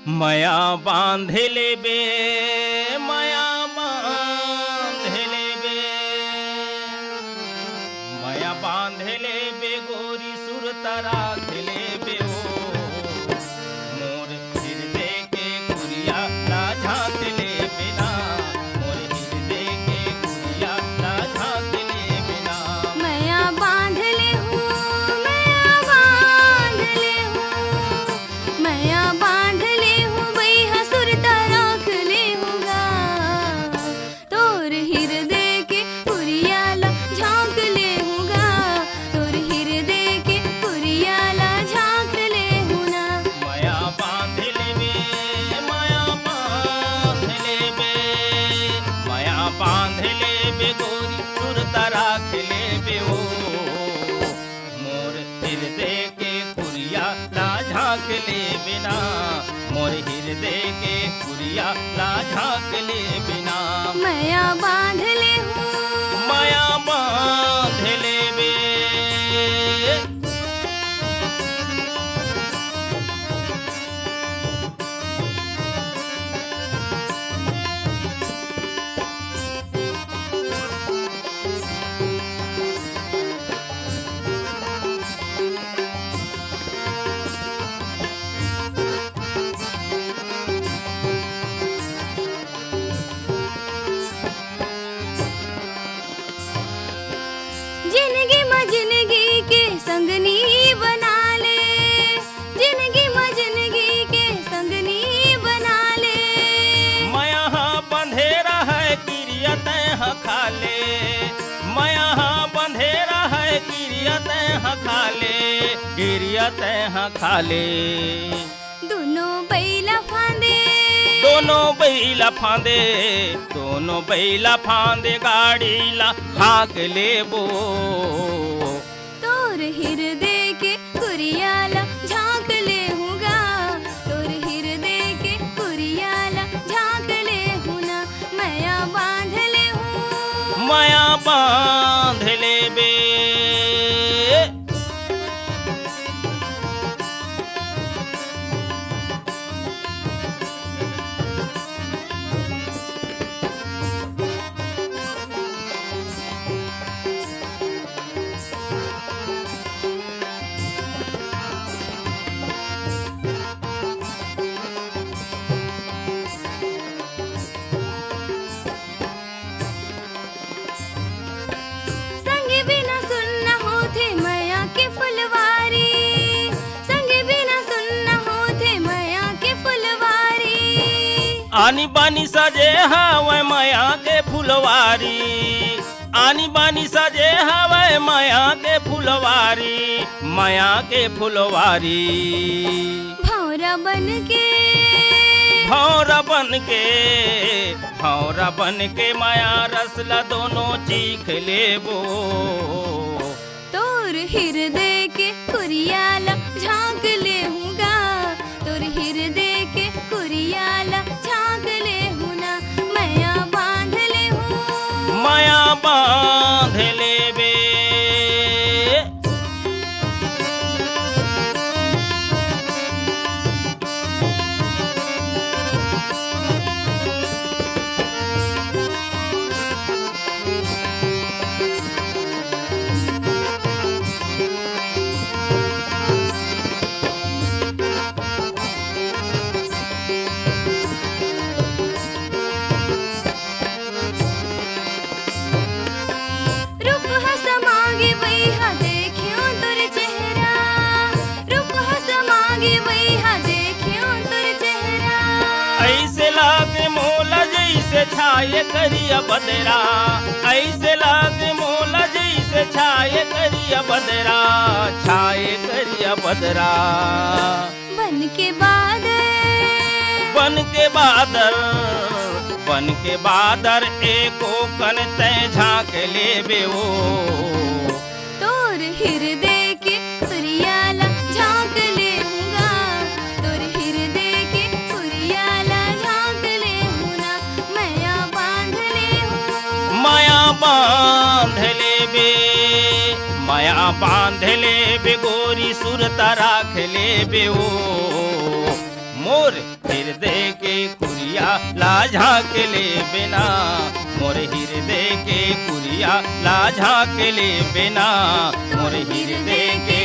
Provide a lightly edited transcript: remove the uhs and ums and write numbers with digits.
माया बांध लेबे, माया बांध लेबे, माया बांध लेबे गोरी सुरता राख लेबे ओ मोर हृदय के कुरिया ना झांक लेबे ना, मोर हृदय के कुरिया ना झांक लेबे ना। माया बांध ले हूँ, माया बांध ले हूँ, माया बांध ले हूँ, बैहा सुरता राख ले हूँगा। तोर हृदय के कुरियाला झांक ले हूँगा, तोर हृदय के कुरियाला झांक ले हूँ ना। माया बांध लेबे, माया बांध लेबे, माया बांध लेबे गोरी सुरता राख लेबे ओ मोर हृदय के कुरिया ला झांक लेबे ना, मोर हृदय के कुरिया ला झांक लेबे ना। माया बांध ले हूँ, माया बांध लेबे। जिंदगी में जिंदगी के संगनी बना ले, जिंदगी में जिंदगी के संगनी बना ले। माया बंधेरा है किरिया तैह खा ले, माया बंधेरा है किरिया तैह खा ले, किरिया तैह खा ले। दोनों बैला फांदे, दोनों बैला फांदे, दोनों बैला फांदे गाड़ी ला हाँक लेबो तोर हृदय के कुरियाला झांक ले हूँगा, तोर हृदय के कुरियाला झांक ले हूँ ना। माया बांध ले हूँ, माया बांध लेबे। संग बिना सुनना होते माया के फुलवारी, संग बिना सुनना होते माया के फुलवारी। आनी बानी सजे हवे माया के फुलवारी, आनी बानी सजे हवे माया के फुलवारी, माया के फुलवारी। भौरा बन के, भौरा बन के, भौरा बन के माया रसला दोनों चीख लेबो तोर हृदय के कुरियाला झांक ले हूँगा, तोर हृदय के कुरियाला झांक ले हूँ ना। माया बांध ले हूँ, माया बांध लेबे। रूप हंस मांगे बैहा देखियो तोर चेहरा, रूप हंस मांगे बैहा देखियो तोर चेहरा। ऐसे लागे मोला जैसे छाये करिया बदरा, ऐसे लागे मोला जैसे छाये करिया बदरा, छाये करिया बदरा। बन के बादल, बन के बादल, बन के बादल एको कन तय झांक लेबे ओ तोर हृदय के कुरियाला झांक ले हूँगा, तोर हृदय के कुरियाला झांक ले हूँ ना। माया बांध ले हूँ, माया बांध लेबे, माया बांध लेबे गोरी सुरता राख लेबे ओ मोर मोर हृदय के कुरिया लाझा के ले बिना, मोर हृदय के कुरिया लाझा के ले बिना, मोर हृदय के